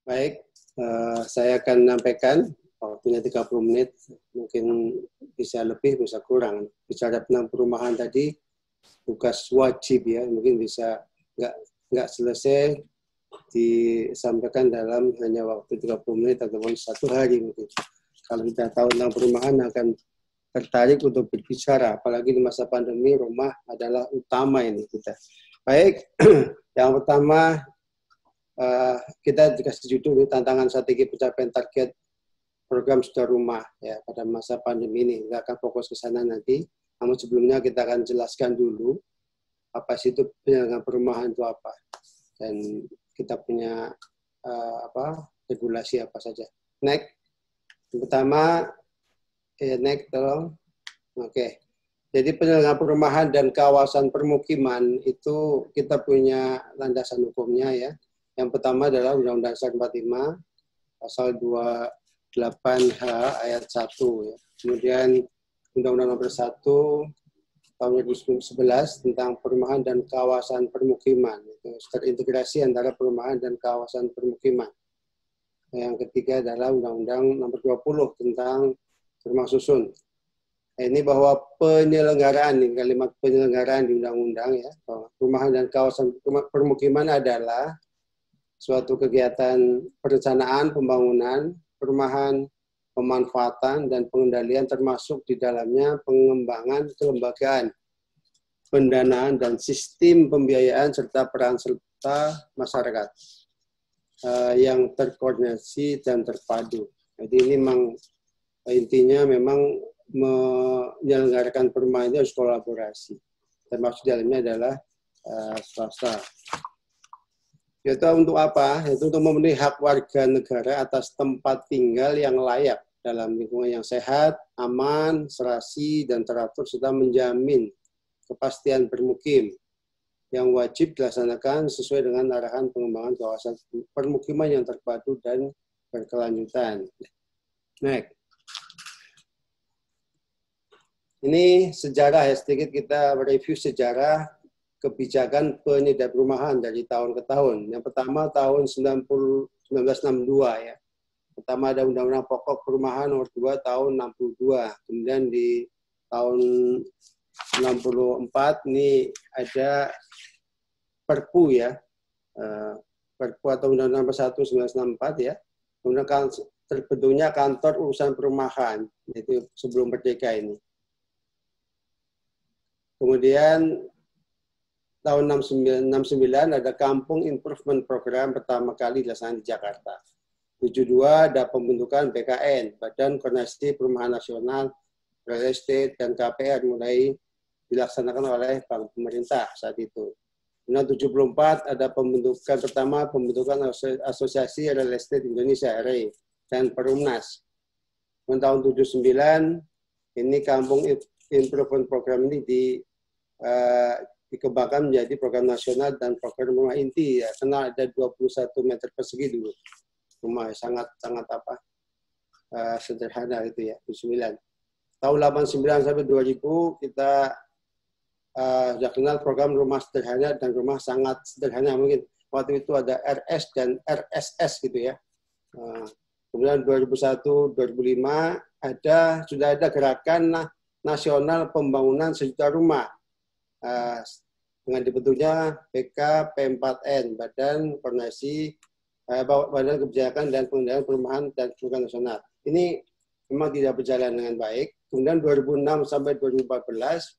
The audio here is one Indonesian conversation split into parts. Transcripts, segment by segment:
Baik, saya akan menyampaikan waktunya 30 menit, mungkin bisa lebih, bisa kurang. Bicara tentang perumahan tadi, tugas wajib ya, mungkin bisa nggak selesai disampaikan dalam hanya waktu 30 menit ataupun 1 hari mungkin. Kalau kita tahu tentang perumahan akan tertarik untuk berbicara, apalagi di masa pandemi rumah adalah utama ini kita. Baik, yang pertama kita dikasih judul tantangan strategi pencapaian target program sudah rumah ya pada masa pandemi ini. Kita akan fokus ke sana nanti. Namun sebelumnya kita akan jelaskan dulu apa sih itu penyelenggaraan perumahan itu apa dan kita punya regulasi apa saja. Next, yang pertama, next tolong. Oke. Jadi penyelenggaraan perumahan dan kawasan permukiman itu kita punya landasan hukumnya ya. Yang pertama adalah Undang-Undang Dasar 45 pasal 28H ayat 1 ya. Kemudian Undang-Undang Nomor 1 tahun 2011 tentang perumahan dan kawasan permukiman. Itu terintegrasi antara perumahan dan kawasan permukiman. Yang ketiga adalah Undang-Undang Nomor 20 tentang rumah susun. Ini bahwa penyelenggaraan, kalimat penyelenggaraan di undang-undang ya, perumahan dan kawasan permukiman adalah suatu kegiatan perencanaan, pembangunan, perumahan, pemanfaatan, dan pengendalian termasuk di dalamnya pengembangan kelembagaan, pendanaan, dan sistem pembiayaan serta peran serta masyarakat yang terkoordinasi dan terpadu. Jadi ini memang intinya memang menyelenggarakan perumahan itu harus kolaborasi. Termasuk di dalamnya adalah swasta. Yaitu untuk apa? Yaitu untuk memenuhi hak warga negara atas tempat tinggal yang layak dalam lingkungan yang sehat, aman, serasi, dan teratur, serta menjamin kepastian bermukim yang wajib dilaksanakan sesuai dengan arahan pengembangan kawasan permukiman yang terpadu dan berkelanjutan. Next. Ini sejarah ya, sedikit kita review sejarah kebijakan penyediaan perumahan dari tahun ke tahun. Yang pertama tahun 1962 ya. Pertama ada Undang-Undang Pokok Perumahan Nomor 2 tahun 62. Kemudian di tahun 64 ini ada Perpu ya. Perpu atau Undang-Undang Nomor 1 1964 ya. Kemudian terbentuknya Kantor Urusan Perumahan, itu sebelum merdeka ini. Kemudian tahun 69 ada Kampung Improvement Program pertama kali dilaksanakan di Jakarta. 72 ada pembentukan BKN, Badan Koordinasi Perumahan Nasional, Real Estate, dan KPR mulai dilaksanakan oleh Bank Pemerintah saat itu. Kemudian 74 ada pembentukan Asosiasi Real Estate Indonesia, RE, dan Perumnas. Kemudian tahun 79 ini Kampung Improvement Program ini dikembangkan menjadi program nasional dan program rumah inti ya, karena ada 21 meter persegi dulu rumah, sangat sederhana itu ya. 9 tahun 89 sampai 2000 kita sudah kenal program rumah sederhana dan rumah sangat sederhana. Mungkin waktu itu ada RS dan RSS gitu ya. Kemudian 2001 2005 sudah ada gerakan nasional pembangunan 1.000.000 rumah dengan dibentuknya BKP4N, Badan Kebijakan dan Pengendalian Perumahan dan Kebijakan Nasional. Ini memang tidak berjalan dengan baik. Kemudian 2006 sampai 2014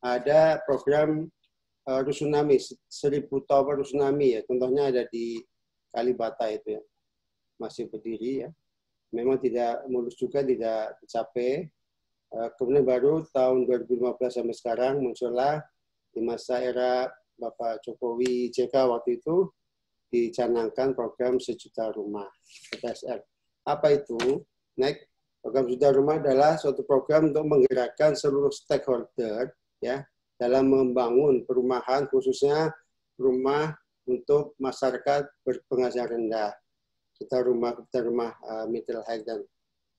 ada program Rusunami, 1.000 tower Rusunami ya. Contohnya ada di Kalibata itu ya, masih berdiri ya. Memang tidak mulus juga, tidak tercapai. Kemudian baru tahun 2015 sampai sekarang muncullah di masa era Bapak Jokowi JK waktu itu dicanangkan program 1 juta rumah PSR. Apa itu? Next, program 1 juta rumah adalah suatu program untuk menggerakkan seluruh stakeholder ya dalam membangun perumahan, khususnya rumah untuk masyarakat berpenghasilan rendah, serta rumah middle high dan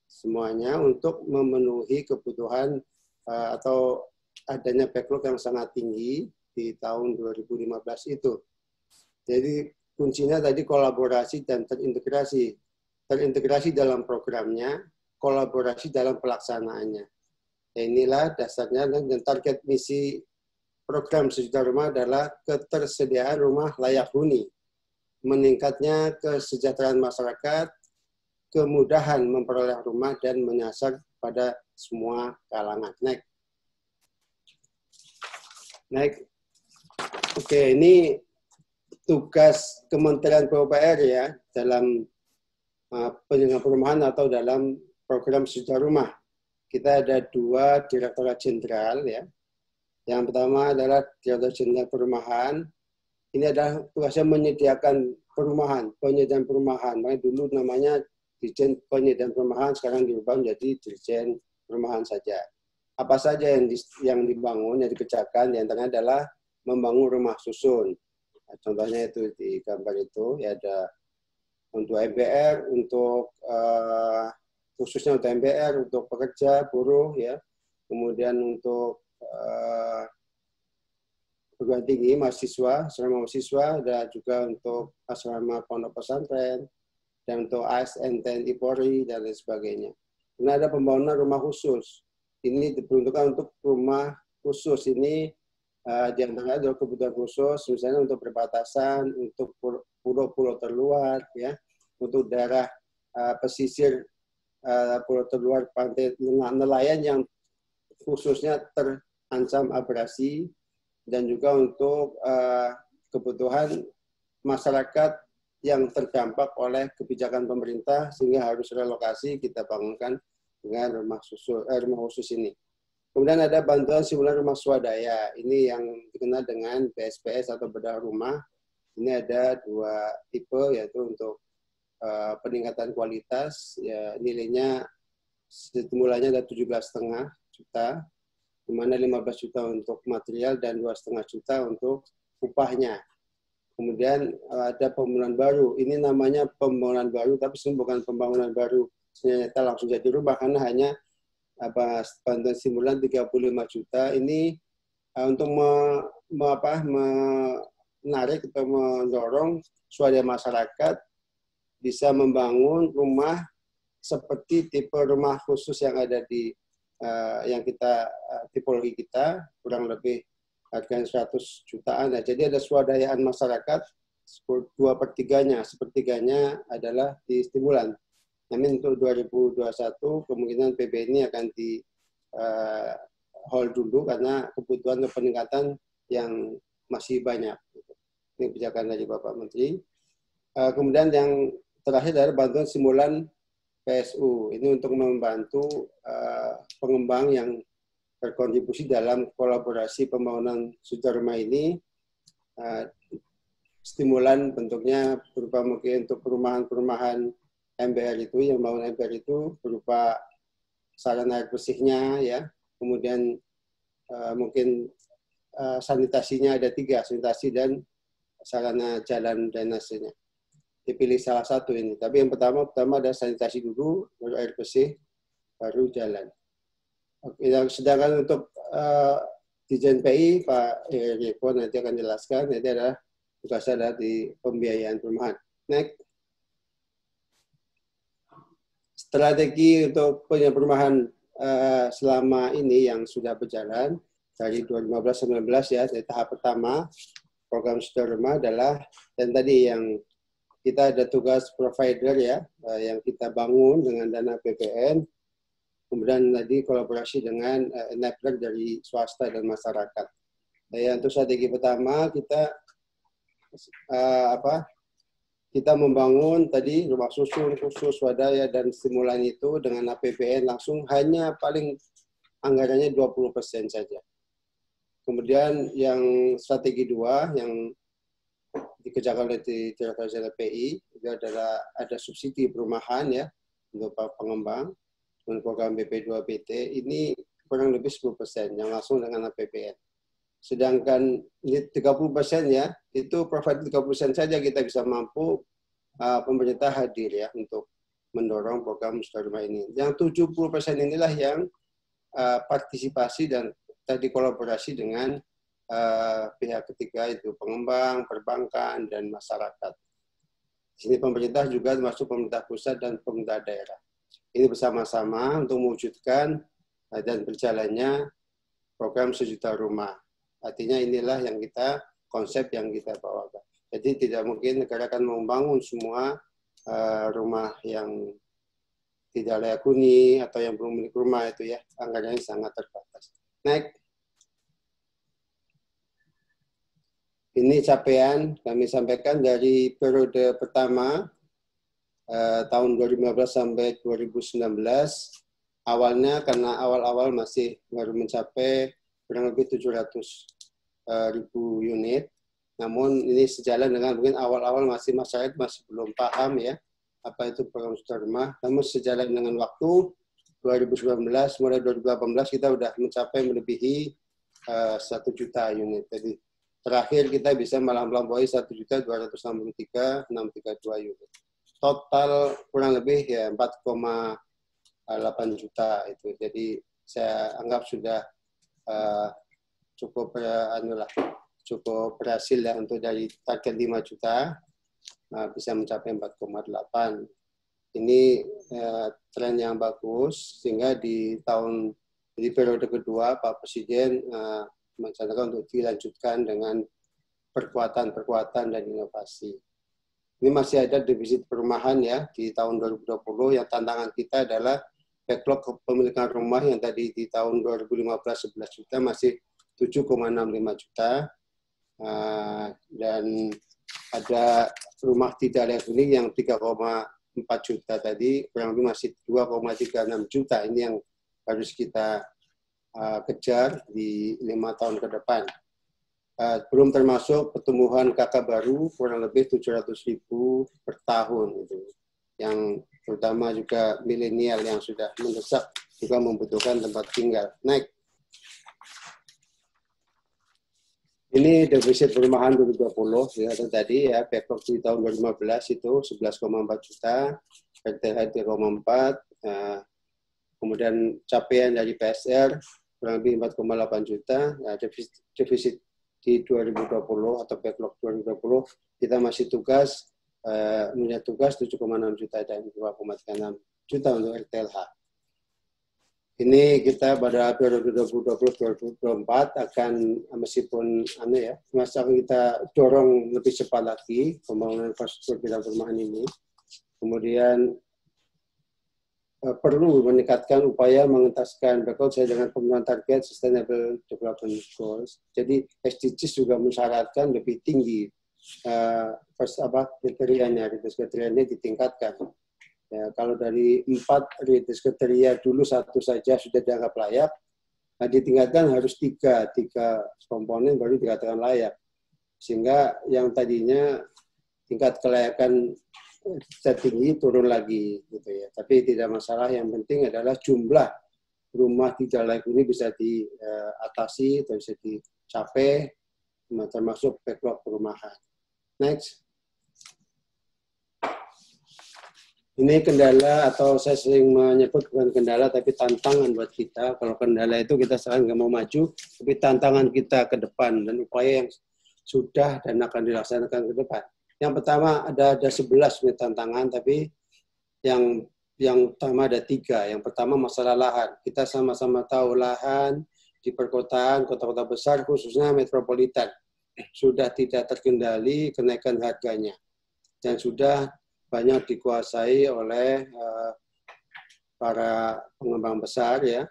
semuanya untuk memenuhi kebutuhan atau adanya backlog yang sangat tinggi di tahun 2015 itu. Jadi kuncinya tadi kolaborasi dan terintegrasi. Terintegrasi dalam programnya, kolaborasi dalam pelaksanaannya. Ya, inilah dasarnya dan target misi program Sejuta Rumah adalah ketersediaan rumah layak huni, meningkatnya kesejahteraan masyarakat, kemudahan memperoleh rumah, dan menyasar pada semua kalangan. Naik. Oke, ini tugas Kementerian PUPR ya dalam penyelenggaraan perumahan atau dalam program Sejuta Rumah. Kita ada 2 Direktorat Jenderal ya. Yang pertama adalah Direktorat Jenderal Perumahan. Ini adalah tugasnya menyediakan perumahan, penyediaan perumahan. Makanya dulu namanya Dirjen Penyediaan Perumahan, sekarang diubah menjadi Dirjen Perumahan saja. Apa saja yang dibangun, yang dikerjakan, di antaranya adalah membangun rumah susun. Nah, contohnya itu di gambar itu, ya ada untuk MBR, untuk khususnya untuk MBR, untuk pekerja, buruh, ya, kemudian untuk perguruan tinggi, mahasiswa, asrama mahasiswa, dan juga untuk asrama pondok pesantren, dan untuk ASN, TNI, Polri, dan lain sebagainya. Ini ada pembangunan rumah khusus. Ini diperuntukkan untuk rumah khusus. Ini di antaranya adalah kebutuhan khusus, misalnya untuk perbatasan, untuk pulau-pulau terluar, ya, untuk daerah pesisir pulau terluar, pantai nelayan yang khususnya terancam abrasi, dan juga untuk kebutuhan masyarakat yang terdampak oleh kebijakan pemerintah sehingga harus relokasi, kita bangunkan dengan rumah khusus ini. Kemudian ada bantuan simulan rumah swadaya. Ini yang dikenal dengan BSPS atau bedah rumah. Ini ada 2 tipe, yaitu untuk peningkatan kualitas, ya, nilainya stimulannya ada 17,5 juta, di mana 15 juta untuk material dan 2,5 juta untuk upahnya. Kemudian ada pembangunan baru. Ini namanya pembangunan baru, tapi sebenarnya bukan pembangunan baru ternyata langsung jadi rumah, karena hanya bantuan stimulan 35 juta. Ini untuk menarik atau mendorong swadaya masyarakat bisa membangun rumah seperti tipe rumah khusus yang ada di yang kita tipologi kita, kurang lebih harganya 100 jutaan. Nah, jadi ada swadayaan masyarakat 2/3-nya, sepertiganya adalah di stimulan. Namun untuk 2021 kemungkinan PB ini akan di hold dulu karena kebutuhan peningkatan yang masih banyak. Ini kebijakan dari Bapak Menteri. Kemudian yang terakhir adalah bantuan stimulan PSU. Ini untuk membantu pengembang yang berkontribusi dalam kolaborasi pembangunan Sejuta Rumah ini. Stimulan bentuknya berupa mungkin untuk perumahan-perumahan MBR itu, yang bangun MBR itu berupa sarana air bersihnya, ya, kemudian mungkin sanitasinya ada 3, sanitasi dan sarana jalan drainasenya. Dipilih salah satu ini. Tapi yang pertama ada sanitasi dulu, baru air bersih, baru jalan. Oke, sedangkan untuk Dirjen PI, Pak Riko nanti akan jelaskan, nanti adalah tugasnya adalah di pembiayaan perumahan. Next. Strategi untuk perumahan selama ini yang sudah berjalan dari 2015-19 ya, dari tahap pertama program Sejuta Rumah adalah, dan tadi yang kita ada tugas provider ya, yang kita bangun dengan dana PPN, kemudian tadi kolaborasi dengan enabler dari swasta dan masyarakat. Ya, untuk strategi pertama kita kita membangun tadi rumah susun khusus swadaya dan stimulan itu dengan APBN langsung hanya paling anggarannya 20% saja. Kemudian yang strategi 2 yang dikerjakan oleh Direktorat Jenderal PI itu adalah ada subsidi perumahan ya untuk pengembang dengan program BP2PT ini kurang lebih 10% yang langsung dengan APBN. Sedangkan 30% ya, itu profit 30% saja kita bisa mampu pemerintah hadir ya untuk mendorong program Sejuta Rumah ini. Yang 70% inilah yang partisipasi dan tadi kolaborasi dengan pihak ketiga itu pengembang, perbankan, dan masyarakat. Di sini pemerintah juga termasuk pemerintah pusat dan pemerintah daerah. Ini bersama-sama untuk mewujudkan dan berjalannya program 1 juta rumah. Artinya inilah yang konsep yang kita bawakan. Jadi tidak mungkin negara akan membangun semua rumah yang tidak layak huni atau yang belum milik rumah itu ya, anggarannya sangat terbatas. Next. Ini capaian kami sampaikan dari periode pertama tahun 2015 sampai 2019. Awalnya karena awal-awal masih baru mencapai kurang lebih 700.000 unit. Namun ini sejalan dengan mungkin awal-awal masyarakat masih belum paham ya apa itu program 1 juta rumah. Namun sejalan dengan waktu 2019 mulai 2018 kita sudah mencapai melebihi 1 juta unit. Jadi terakhir kita bisa melampaui 1.263.632 unit. Total kurang lebih ya 4,8 juta itu. Jadi saya anggap sudah cukup berhasil ya untuk dari target 5 juta bisa mencapai 4,8. Ini tren yang bagus sehingga di periode kedua Pak Presiden merencanakan untuk dilanjutkan dengan perkuatan dan inovasi. Ini masih ada defisit perumahan ya di tahun 2020. Yang tantangan kita adalah backlog kepemilikan rumah yang tadi di tahun 2015 11 juta masih 7,65 juta. Dan ada rumah tidak layak huni yang 3,4 juta tadi, kurang lebih masih 2,36 juta. Ini yang harus kita kejar di 5 tahun ke depan. Belum termasuk pertumbuhan KK baru kurang lebih 700.000 per tahun itu, yang terutama juga milenial yang sudah mendesak juga membutuhkan tempat tinggal. Next. Ini defisit perumahan 2020 ya, tadi ya, backlog di tahun 2015 itu 11,4 juta, RTH 3,4, kemudian capaian dari PSR kurang lebih 4,8 juta, nah, defisit di 2020 atau backlog 2020 kita masih punya tugas 7,6 juta dan 2,36 juta untuk RTLH. Ini kita pada periode 2020-2024 akan meskipun masa kita dorong lebih cepat lagi pembangunan infrastruktur bidang perumahan ini. Kemudian perlu meningkatkan upaya mengentaskan backlog sesuai dengan pemenuhan target Sustainable Development Goals. Jadi SDGs juga mensyaratkan lebih tinggi kriterianya ditingkatkan. Ya, kalau dari 4 kriteria dulu 1 saja sudah dianggap layak, nah ditingkatkan harus 3 komponen baru dikatakan layak. Sehingga yang tadinya tingkat kelayakan tinggi turun lagi gitu ya. Tapi tidak masalah, yang penting adalah jumlah rumah tidak layak huni bisa diatasi atau bisa dicapai termasuk backlog perumahan. Next. Ini kendala, atau saya sering menyebut bukan kendala tapi tantangan buat kita. Kalau kendala itu kita sekarang nggak mau maju, tapi tantangan kita ke depan dan upaya yang sudah dan akan dilaksanakan ke depan. Yang pertama ada 11 tantangan, tapi yang utama ada 3. Yang pertama masalah lahan. Kita sama-sama tahu lahan di perkotaan, kota-kota besar, khususnya metropolitan, sudah tidak terkendali kenaikan harganya. Dan sudah banyak dikuasai oleh para pengembang besar ya.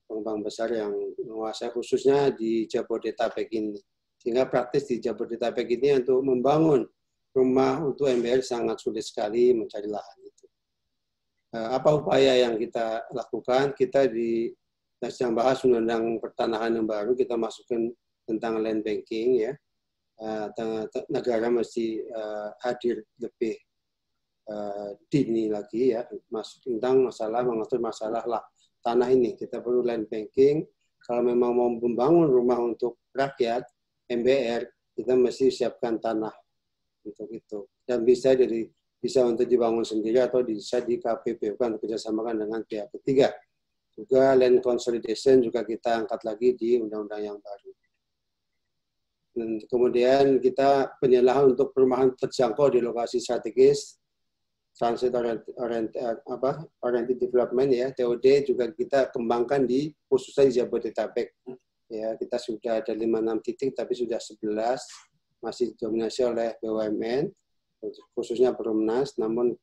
Pengembang besar yang menguasai khususnya di Jabodetabek ini. Sehingga praktis di Jabodetabek ini untuk membangun rumah untuk MBR sangat sulit sekali mencari lahan itu. Apa upaya yang kita lakukan? Kita sedang bahas undang-undang pertanahan yang baru, kita masukkan tentang land banking ya. Negara mesti hadir lebih dini lagi ya, tentang mengatur masalah tanah ini. Kita perlu land banking. Kalau memang mau membangun rumah untuk rakyat MBR, kita mesti siapkan tanah untuk itu, dan bisa untuk dibangun sendiri atau bisa di KPP kan, kerjasamakan dengan pihak ketiga. Juga land consolidation juga kita angkat lagi di undang-undang yang baru. Dan kemudian kita penyerahan untuk perumahan terjangkau di lokasi strategis, transit oriented development ya, TOD juga kita kembangkan di khususnya di Jabodetabek. Ya, kita sudah ada 5-6 titik tapi sudah 11 masih dominasi oleh BUMN khususnya Perumnas, namun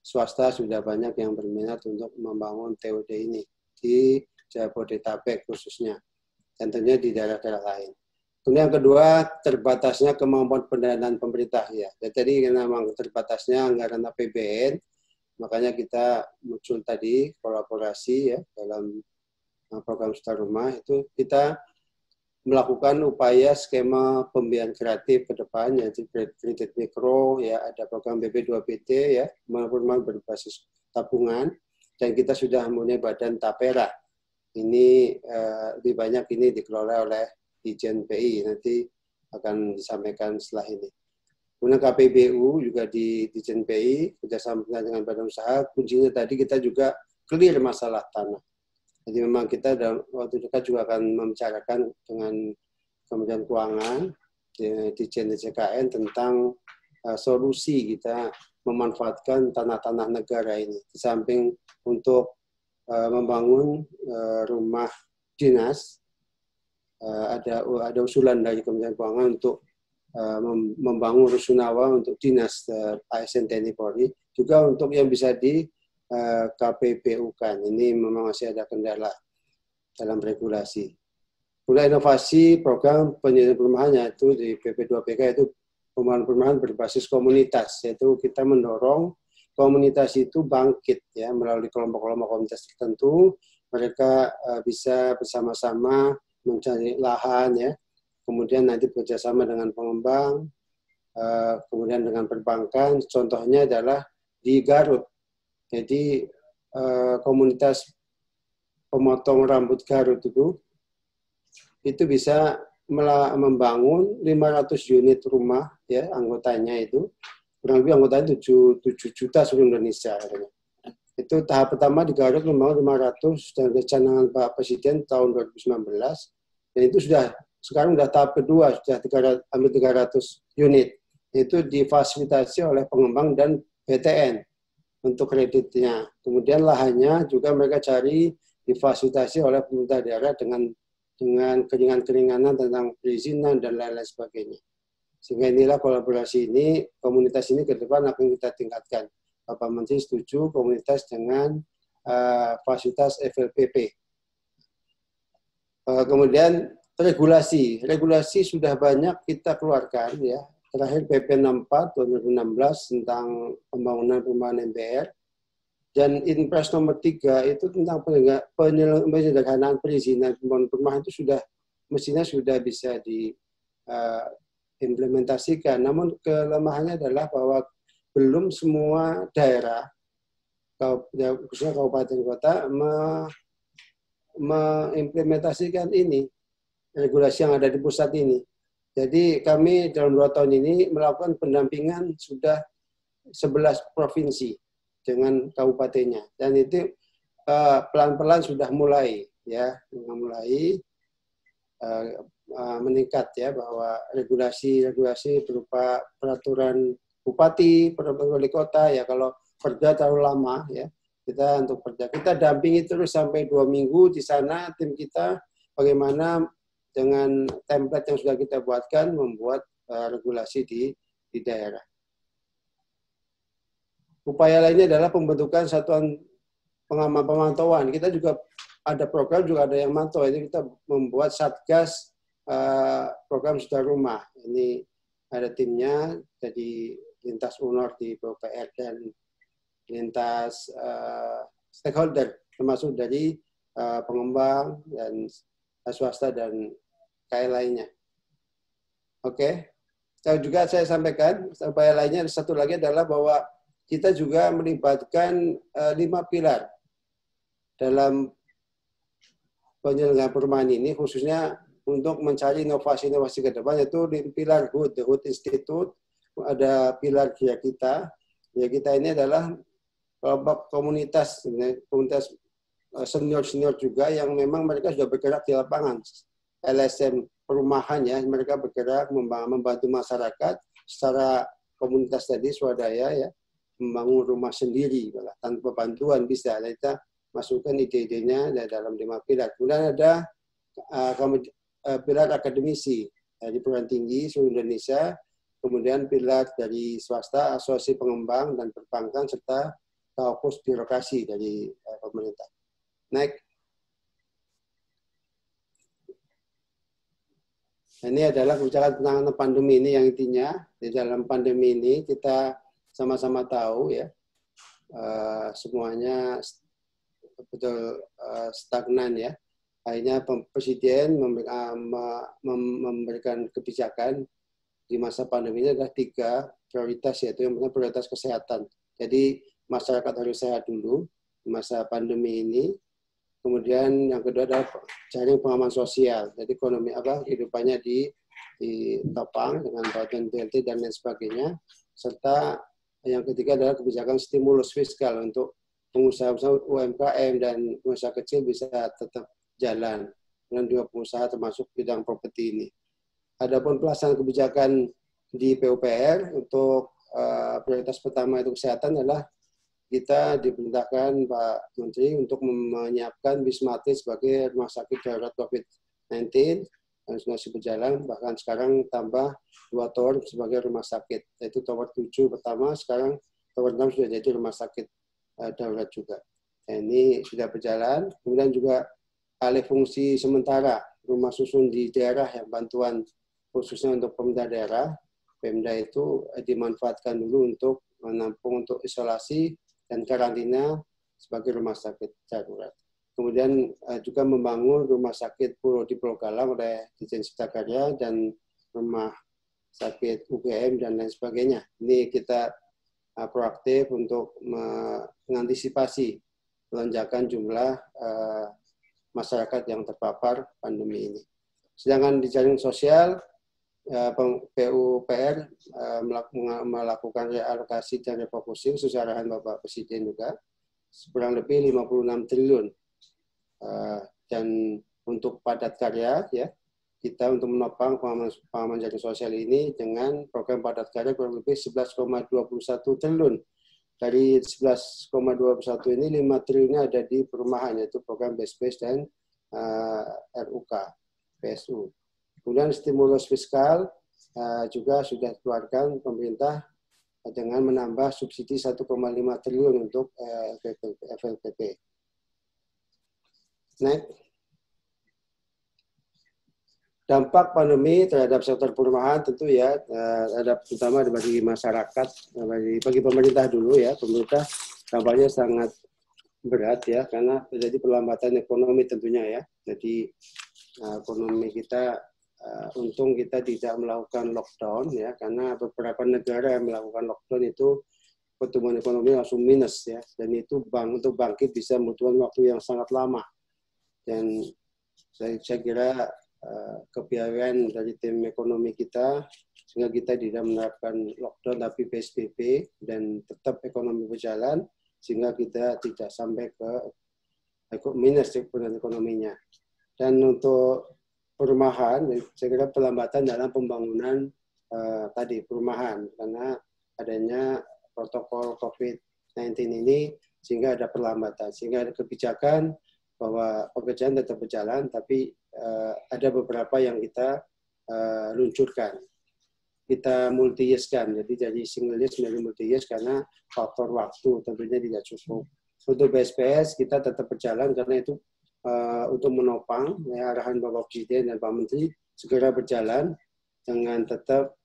swasta sudah banyak yang berminat untuk membangun TOD ini di Jabodetabek khususnya dan tentunya di daerah-daerah lain. Kemudian yang kedua, terbatasnya kemampuan pendanaan pemerintah ya. Jadi memang terbatasnya anggaran APBN, makanya kita muncul tadi kolaborasi ya dalam program Suta Rumah itu kita melakukan upaya skema pembiayaan kreatif ke depan yaitu kredit mikro ya, ada program BP2PT ya, rumah berbasis tabungan dan kita sudah mempunyai badan Tapera. Ini lebih banyak ini dikelola oleh Dijen PI, nanti akan disampaikan setelah ini. Kemudian KPBU juga di Dijen PI, kerjasama dengan badan usaha, kuncinya tadi kita juga clear masalah tanah. Jadi memang kita dalam waktu dekat juga akan membicarakan dengan Kementerian Keuangan, Dijen DJKN tentang solusi kita memanfaatkan tanah-tanah negara ini. Di samping untuk membangun rumah dinas, ada usulan dari Kementerian Keuangan untuk membangun rusunawa untuk dinas ASN TNI Polri, juga untuk yang bisa di KPBU kan. Ini memang masih ada kendala dalam regulasi. Kemudian inovasi program penyediaan perumahan yaitu di PP2PK itu pembangunan perumahan berbasis komunitas, yaitu kita mendorong komunitas itu bangkit ya melalui kelompok-kelompok komunitas tertentu, mereka bisa bersama-sama mencari lahan ya, kemudian nanti bekerjasama dengan pengembang, kemudian dengan perbankan. Contohnya adalah di Garut. Jadi komunitas pemotong rambut Garut itu bisa membangun 500 unit rumah ya, anggotanya itu kurang lebih anggotanya 7 juta seluruh Indonesia. Itu tahap pertama di Garut membangun 500 dan canangan Pak Presiden tahun 2019, dan itu sekarang sudah tahap kedua, sudah hampir 300 unit. Itu difasilitasi oleh pengembang dan BTN untuk kreditnya. Kemudian lahannya juga mereka cari difasilitasi oleh pemerintah daerah dengan keringanan-keringanan tentang perizinan dan lain-lain sebagainya. Sehingga inilah kolaborasi ini, komunitas ini ke depan akan kita tingkatkan. Bapak Menteri setuju komunitas dengan fasilitas FLPP. Kemudian regulasi sudah banyak kita keluarkan ya. Terakhir PP 64 2016 tentang pembangunan perumahan MPR, dan Inpres nomor 3 itu tentang penyederhanaan perizinan pembangunan perumahan itu mestinya sudah bisa diimplementasikan. Namun kelemahannya adalah bahwa belum semua daerah, khususnya kabupaten kota, mengimplementasikan ini, regulasi yang ada di pusat ini. Jadi kami dalam 2 tahun ini melakukan pendampingan sudah 11 provinsi dengan kabupatennya. Dan itu pelan-pelan sudah mulai meningkat ya, bahwa regulasi berupa peraturan bupati, peraturan wali kota ya, kalau kerja terlalu lama ya, kita untuk kerja kita dampingi terus sampai 2 minggu di sana, tim kita bagaimana dengan template yang sudah kita buatkan membuat regulasi di daerah. Upaya lainnya adalah pembentukan satuan pemantauan. Kita juga ada program, juga ada yang mantau. Ini kita membuat satgas program Suta Rumah. Ini ada timnya, jadi lintas UNOR di PUPR dan lintas stakeholder, termasuk dari pengembang dan swasta dan KL lainnya. Oke. Juga saya sampaikan, upaya lainnya satu lagi adalah bahwa kita juga melibatkan 5 pilar dalam penyelenggaraan perumahan ini, khususnya untuk mencari inovasi-inovasi ke depan, yaitu di pilar HUT, The HUT Institute, ada pilar Gria Kita. Gria Kita ini adalah kelompok komunitas senior-senior juga yang memang mereka sudah bergerak di lapangan, LSM perumahan ya, mereka bergerak membantu masyarakat secara komunitas tadi swadaya ya, membangun rumah sendiri malah tanpa bantuan bisa. Kita masukkan ide-idenya dalam 5 pilar. Kemudian ada pilar akademisi dari perguruan tinggi seluruh Indonesia, kemudian pilar dari swasta, asosiasi pengembang dan perbankan serta kaukus birokrasi dari pemerintah. Next. Ini adalah kebijakan penanganan pandemi ini yang intinya di dalam pandemi ini kita sama-sama tahu ya semuanya betul stagnan ya. Akhirnya Presiden memberikan kebijakan di masa pandemi ini adalah 3 prioritas, yaitu yang pertama prioritas kesehatan. Jadi masyarakat harus sehat dulu di masa pandemi ini. Kemudian yang kedua adalah jaring pengaman sosial. Jadi ekonomi kehidupannya ditopang dengan bantuan BLT dan lain sebagainya. Serta yang ketiga adalah kebijakan stimulus fiskal untuk pengusaha-pengusaha UMKM dan pengusaha kecil bisa tetap jalan. Dan juga pengusaha termasuk bidang properti ini. Adapun pelaksanaan kebijakan di PUPR untuk prioritas pertama itu kesehatan adalah kita diperintahkan Pak Menteri untuk menyiapkan Wisma Atlet sebagai rumah sakit darurat COVID-19 yang masih berjalan, bahkan sekarang tambah 2 tower sebagai rumah sakit, yaitu tower 7 pertama, sekarang tower 6 sudah jadi rumah sakit darurat juga. Nah, ini sudah berjalan. Kemudian juga alih fungsi sementara rumah susun di daerah yang bantuan khususnya untuk pemerintah daerah, Pemda itu dimanfaatkan dulu untuk menampung untuk isolasi dan karantina sebagai rumah sakit darurat. Kemudian juga membangun rumah sakit di Pulau Galang oleh Ditjen Cipta Karya dan rumah sakit UGM dan lain sebagainya. Ini kita proaktif untuk mengantisipasi lonjakan jumlah masyarakat yang terpapar pandemi ini. Sedangkan di jaring sosial, PUPR melakukan realokasi dan refocusing sesuai arahan Bapak Presiden juga kurang lebih 56 triliun. Dan untuk padat karya ya kita untuk menopang pengaman jaring sosial ini dengan program padat karya kurang lebih 11,21 triliun. Dari 11,21 ini 5 triliunnya ada di perumahan, yaitu program BSPS dan RUK PSU. Kemudian stimulus fiskal juga sudah dikeluarkan pemerintah dengan menambah subsidi 1,5 triliun untuk FLPP. Next. Dampak pandemi terhadap sektor perumahan tentu ya terhadap terutama bagi masyarakat, bagi pemerintah dulu ya, pemerintah dampaknya sangat berat ya karena terjadi perlambatan ekonomi tentunya ya. Jadi ekonomi kita untung kita tidak melakukan lockdown ya karena beberapa negara yang melakukan lockdown itu pertumbuhan ekonomi langsung minus ya, dan itu untuk bangkit bisa membutuhkan waktu yang sangat lama. Dan saya kira kepiawaian dari tim ekonomi kita sehingga kita tidak menerapkan lockdown tapi PSBB dan tetap ekonomi berjalan sehingga kita tidak sampai ke minus ekonominya. Dan untuk perumahan, saya kira pelambatan dalam pembangunan tadi perumahan karena adanya protokol COVID-19 ini sehingga ada perlambatan, sehingga ada kebijakan bahwa pekerjaan tetap berjalan, tapi ada beberapa yang kita luncurkan. Kita multi-years-kan, jadi dari single years menjadi multi-years karena faktor waktu tentunya tidak cukup. Untuk BSPS kita tetap berjalan karena itu untuk menopang ya, arahan Bapak Presiden dan Pak Menteri segera berjalan dengan tetap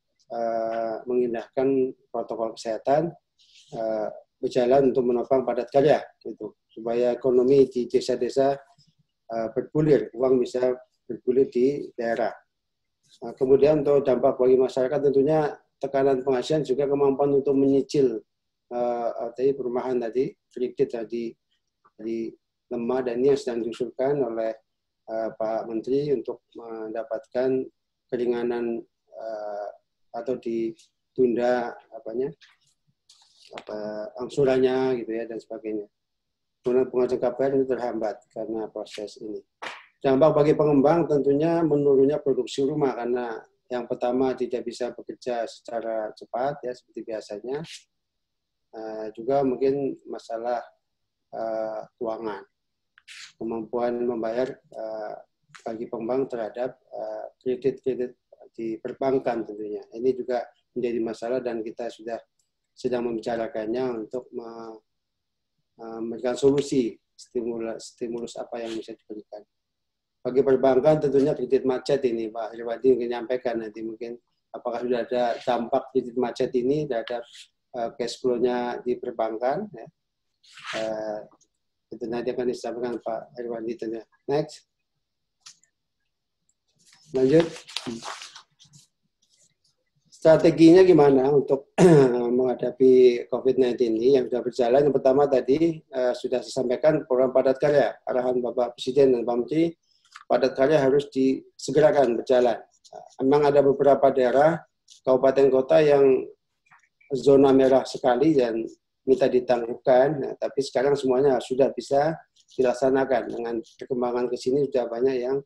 mengindahkan protokol kesehatan, berjalan untuk menopang padat karya gitu, supaya ekonomi di desa-desa bergulir, uang bisa bergulir di daerah. Kemudian untuk dampak bagi masyarakat tentunya tekanan penghasilan juga kemampuan untuk menyicil tadi perumahan tadi, kredit tadi lemah, dan ini yang sedang diusulkan oleh Pak Menteri untuk mendapatkan keringanan atau ditunda angsurannya gitu ya dan sebagainya. Kemudian pengajuan KPR ini terhambat karena proses ini. Dampak bagi pengembang tentunya menurunnya produksi rumah karena yang pertama tidak bisa bekerja secara cepat ya seperti biasanya. Juga mungkin masalah keuangan, kemampuan membayar bagi pengembang terhadap kredit-kredit di perbankan tentunya. Ini juga menjadi masalah dan kita sudah sedang membicarakannya untuk memberikan solusi stimulus apa yang bisa diberikan. Bagi perbankan tentunya kredit macet ini Pak Herwadi mungkin menyampaikan nanti mungkin apakah sudah ada dampak kredit macet ini terhadap cash flow-nya di perbankan. Ya. Itu nanti akan disampaikan Pak Herwadi tentunya. Next. Lanjut. Strateginya gimana untuk menghadapi COVID-19 ini yang sudah berjalan? Yang pertama tadi sudah saya sampaikan program padat karya, arahan Bapak Presiden dan Pak Menteri, padat karya harus disegerakan berjalan. Memang ada beberapa daerah, kabupaten kota yang zona merah sekali dan minta ditangguhkan, nah, tapi sekarang semuanya sudah bisa dilaksanakan. Dengan perkembangan ke sini sudah banyak yang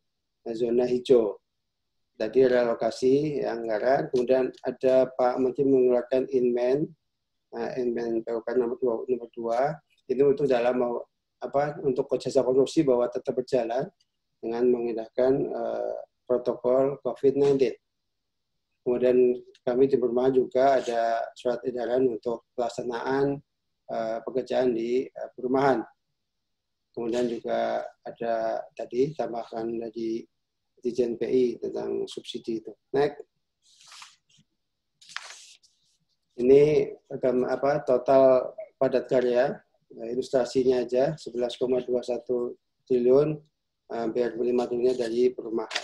zona hijau. Tadi relokasi anggaran, kemudian ada Pak Menteri mengeluarkan Inmen PUK nomor 2, ini untuk dalam untuk jasa korupsi bahwa tetap berjalan dengan mengindahkan protokol COVID-19. Kemudian kami di perumahan juga ada surat edaran untuk pelaksanaan pekerjaan di perumahan. Kemudian juga ada tadi tambahkan dari Dirjen PI tentang subsidi itu. Next. Ini total padat karya, ilustrasinya aja 11,21 triliun, hampir 5 triliunnya dari perumahan.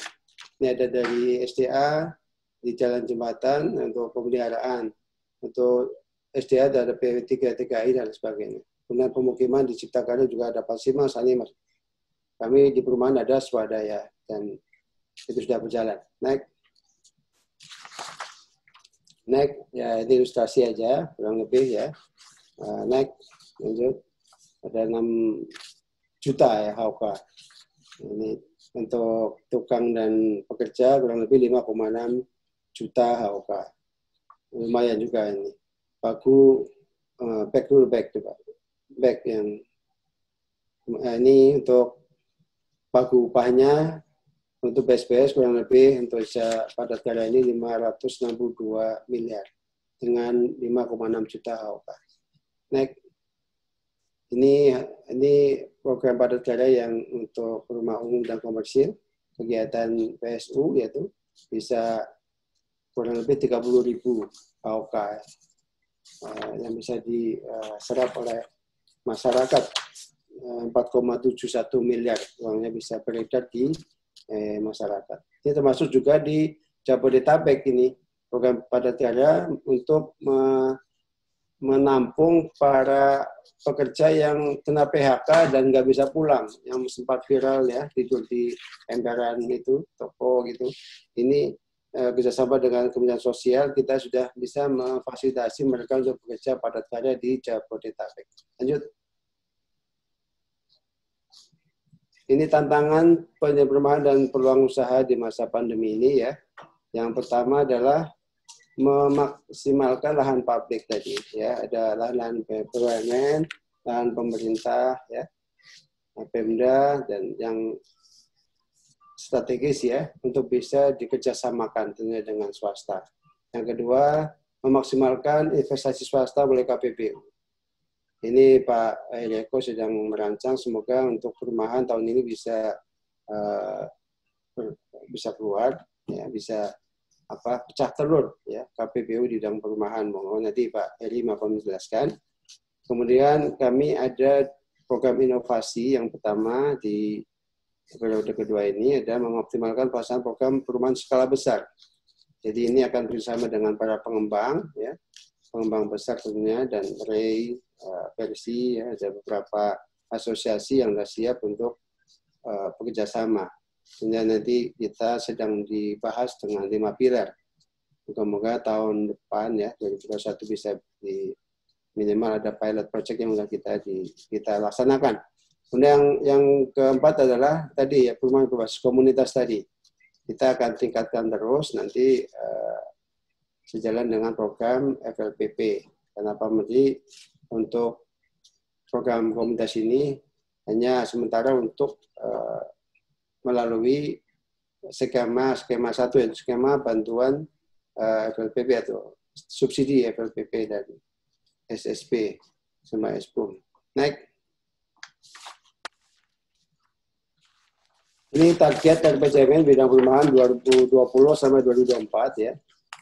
Ini ada dari SDA, di jalan jembatan untuk pemeliharaan, untuk SDA ada PW3, TKI dan sebagainya. Kemudian pemukiman diciptakan juga ada Pasimas, Animas. Kami di perumahan ada swadaya dan itu sudah berjalan. Next, ya ini ilustrasi aja, kurang lebih ya. Next, lanjut. Ada 6 juta ya HOK. Ini untuk tukang dan pekerja kurang lebih 5,6 juta HOK. Lumayan juga ini. Pagu back coba. Back yang ini untuk pagu upahnya untuk BSBS kurang lebih untuk padat karya ini 562 miliar dengan 5,6 juta HOK. Next. Ini program padat karya yang untuk rumah umum dan komersil, kegiatan PSU yaitu bisa kurang lebih 30.000 HOK yang bisa diserap oleh masyarakat, 4,71 miliar uangnya bisa beredar di masyarakat. Ini termasuk juga di Jabodetabek ini program padat karya untuk menampung para pekerja yang kena PHK dan nggak bisa pulang, yang sempat viral ya tidur di emperan itu toko gitu. Ini kerjasama dengan Kementerian Sosial kita sudah bisa memfasilitasi mereka untuk bekerja padat karya di Jabodetabek. Lanjut. Ini tantangan perumahan dan peluang usaha di masa pandemi ini ya. Yang pertama adalah memaksimalkan lahan publik tadi ya, ada lahan BUMN, lahan pemerintah ya, Pemda dan yang strategis ya untuk bisa dikerjasamakan tentunya dengan swasta. Yang kedua, memaksimalkan investasi swasta oleh KPBU. Ini Pak Eko sedang merancang, semoga untuk perumahan tahun ini bisa keluar, ya, bisa pecah telur ya KPBU di bidang perumahan. Mohon nanti Pak Heri akan menjelaskan. Kemudian kami ada program inovasi yang pertama di periode kedua ini ada mengoptimalkan pelaksanaan program perumahan skala besar. Jadi ini akan bersama dengan para pengembang ya, pengembang besar tentunya dan Ray, Persi ya, ada beberapa asosiasi yang sudah siap untuk bekerjasama. Sehingga nanti kita sedang dibahas dengan 5 pilar. Semoga tahun depan ya 2021 bisa minimal ada pilot project yang sudah kita laksanakan. Kemudian yang keempat adalah tadi ya perumahan berbasis komunitas tadi. Kita akan tingkatkan terus nanti sejalan dengan program FLPP. Kenapa mesti untuk program komunitas ini hanya sementara untuk melalui skema satu, yaitu skema bantuan FLPP atau subsidi FLPP dan SSP sama SPUM. Next. Ini target RPJMN bidang perumahan 2020 sampai 2024 ya.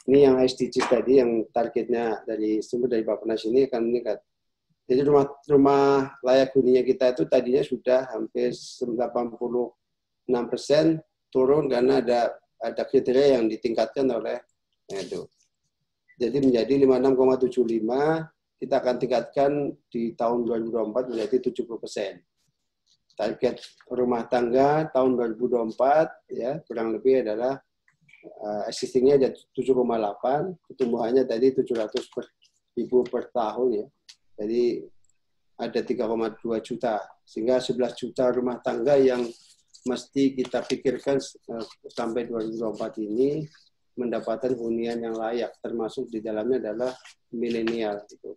Ini yang SDGs tadi yang targetnya dari sumber dari Bappenas ini akan meningkat. Jadi rumah layak huninya kita itu tadinya sudah hampir 86% turun karena ada kriteria yang ditingkatkan oleh itu. Jadi menjadi 56,75, kita akan tingkatkan di tahun 2024 menjadi 70%. Target rumah tangga tahun 2024 ya kurang lebih adalah existingnya ada 7,8, pertumbuhannya tadi 700 ribu per tahun ya. Jadi ada 3,2 juta, sehingga 11 juta rumah tangga yang mesti kita pikirkan sampai 2024 ini mendapatkan hunian yang layak, termasuk di dalamnya adalah milenial. Gitu.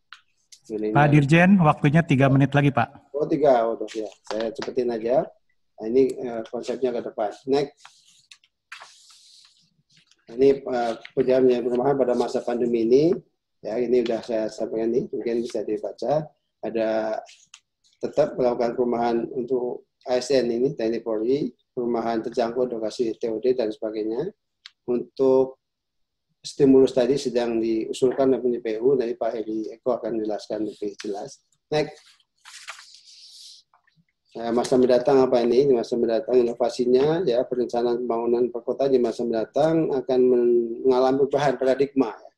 Pak Dirjen, waktunya 3 menit lagi, Pak. Oh, 3. Oh, ya. Saya cepetin aja. Nah, ini konsepnya ke depan. Next. Ini pekerjaan perumahan pada masa pandemi ini. Ya, ini sudah saya sampaikan nih, mungkin bisa dibaca. Ada tetap melakukan perumahan untuk ASN ini, TNI Polri, perumahan terjangkau edukasi TOD dan sebagainya. Untuk stimulus tadi sedang diusulkan oleh PU, dari Pak Heri Eko akan menjelaskan lebih jelas. Next. Nah, masa mendatang apa ini? Di masa mendatang inovasinya, ya perencanaan pembangunan perkotaan di masa mendatang akan mengalami perubahan paradigma, ya.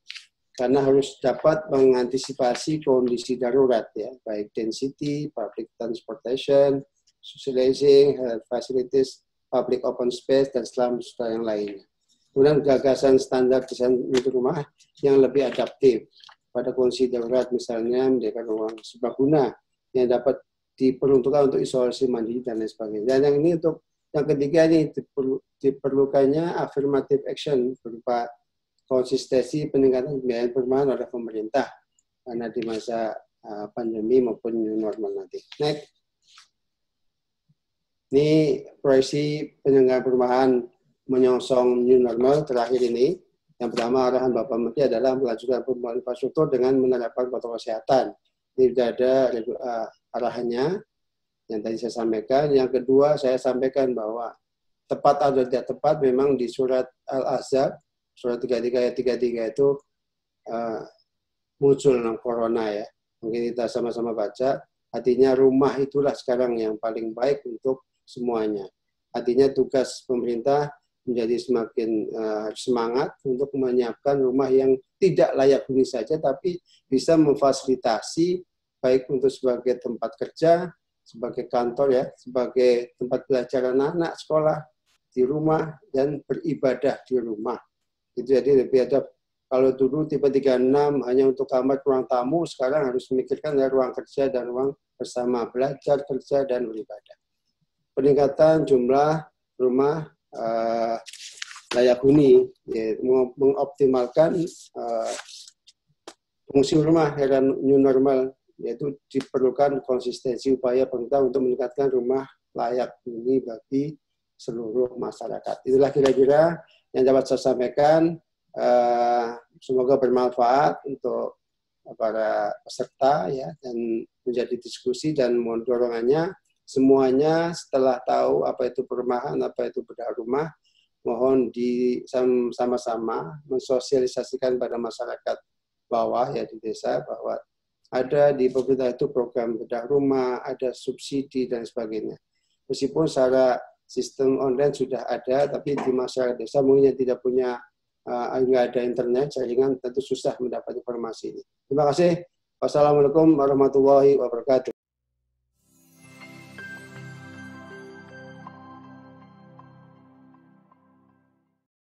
Karena harus dapat mengantisipasi kondisi darurat, ya, baik density, public transportation, socializing, health facilities, public open space, dan setelah yang lainnya. Kemudian gagasan standar desain untuk rumah yang lebih adaptif pada kondisi darurat, misalnya menjadikan ruang serbaguna yang dapat diperuntukkan untuk isolasi mandiri dan lain sebagainya. Dan yang ini untuk yang ketiga ini diperlukannya affirmative action berupa konsistensi peningkatan pembiayaan perumahan oleh pemerintah karena di masa pandemi maupun new normal nanti. Next. Ini proyeksi penyelenggaraan perumahan menyongsong new normal terakhir ini. Yang pertama arahan Bapak Menteri adalah melanjutkan pembangunan infrastruktur dengan menerapkan protokol kesehatan. Ini sudah ada arahannya yang tadi saya sampaikan. Yang kedua saya sampaikan bahwa tepat atau tidak tepat memang di surat Al-Ahzab, surat 33 ayat 33 itu muncul tentang corona ya. Mungkin kita sama-sama baca. Artinya rumah itulah sekarang yang paling baik untuk semuanya. Artinya tugas pemerintah menjadi semakin semangat untuk menyiapkan rumah yang tidak layak huni saja, tapi bisa memfasilitasi baik untuk sebagai tempat kerja, sebagai kantor ya, sebagai tempat belajar anak-anak sekolah di rumah dan beribadah di rumah. Itu jadi lebih ada. Kalau dulu tipe 36 hanya untuk kamar ruang tamu, sekarang harus memikirkan ada ruang kerja dan ruang bersama belajar, kerja dan beribadah. Peningkatan jumlah rumah layak huni, ya, mengoptimalkan fungsi rumah era new normal, yaitu diperlukan konsistensi upaya pemerintah untuk meningkatkan rumah layak huni bagi seluruh masyarakat. Itulah kira-kira yang dapat saya sampaikan. Semoga bermanfaat untuk para peserta ya, dan menjadi diskusi dan mohon dorongannya. Semuanya setelah tahu apa itu perumahan, apa itu bedah rumah, mohon sama-sama mensosialisasikan pada masyarakat bawah ya di desa bahwa ada di pemerintah itu program bedah rumah, ada subsidi dan sebagainya. Meskipun secara sistem online sudah ada, tapi di masyarakat desa mungkin yang tidak punya nggak ada internet, jaringan tentu susah mendapat informasi ini. Terima kasih. Wassalamualaikum warahmatullahi wabarakatuh.